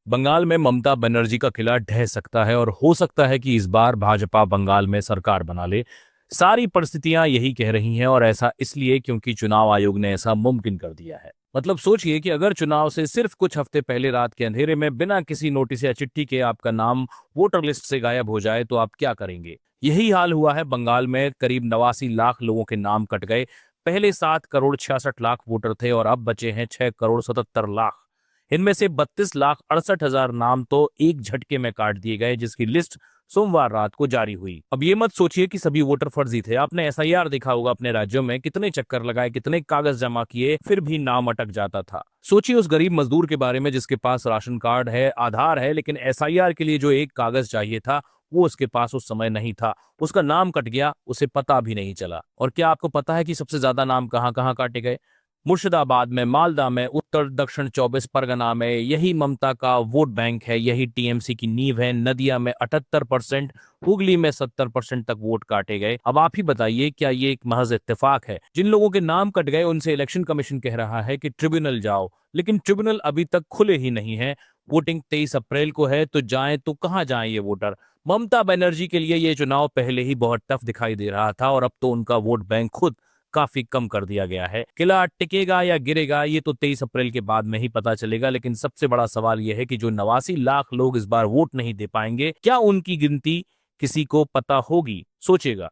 बंगाल में ममता बनर्जी का किला ढह सकता है और हो सकता है कि इस बार भाजपा बंगाल में सरकार बना ले। सारी परिस्थितियां यही कह रही हैं और ऐसा इसलिए क्योंकि चुनाव आयोग ने ऐसा मुमकिन कर दिया है। मतलब सोचिए कि अगर चुनाव से सिर्फ कुछ हफ्ते पहले रात के अंधेरे में बिना किसी नोटिस या चिट्ठी के आपका नाम वोटर लिस्ट से गायब हो जाए तो आप क्या करेंगे। यही हाल हुआ है बंगाल में। करीब 89 लाख लोगों के नाम कट गए। पहले 7 करोड़ 66 लाख वोटर थे और अब बचे हैं 6 करोड़ 77 लाख। इनमें से 32 लाख 68 हजार नाम तो एक झटके में काट दिए गए, जिसकी लिस्ट सोमवार रात को जारी हुई। अब ये मत सोचिए कि सभी वोटर फर्जी थे। आपने एसआईआर देखा होगा अपने राज्यों में, कितने चक्कर लगाए, कितने कागज जमा किए, फिर भी नाम अटक जाता था। सोचिए उस गरीब मजदूर के बारे में जिसके पास राशन कार्ड है, आधार है, लेकिन एसआईआर के लिए जो एक कागज चाहिए था वो उसके पास उस समय नहीं था। उसका नाम कट गया, उसे पता भी नहीं चला। और क्या आपको पता है कि सबसे ज्यादा नाम कहाँ कहाँ काटे गए? मुर्शिदाबाद में, मालदा में, उत्तर दक्षिण 24 परगना में। यही ममता का वोट बैंक है, यही टीएमसी की नींव है। नदिया में 78%, हुगली में 70% तक वोट काटे गए। अब आप ही बताइए, क्या ये एक महज इत्तेफाक है? जिन लोगों के नाम कट गए उनसे इलेक्शन कमीशन कह रहा है कि ट्रिब्यूनल जाओ, लेकिन ट्रिब्यूनल अभी तक खुले ही नहीं है। वोटिंग 23 अप्रैल को है, तो जाएं तो कहाँ जाएं ये वोटर? ममता बनर्जी के लिए ये चुनाव पहले ही बहुत टफ दिखाई दे रहा था और अब तो उनका वोट बैंक खुद काफी कम कर दिया गया है। किला टिकेगा या गिरेगा ये तो 23 अप्रैल के बाद में ही पता चलेगा, लेकिन सबसे बड़ा सवाल यह है कि जो 89 लाख लोग इस बार वोट नहीं दे पाएंगे, क्या उनकी गिनती किसी को पता होगी? सोचेगा।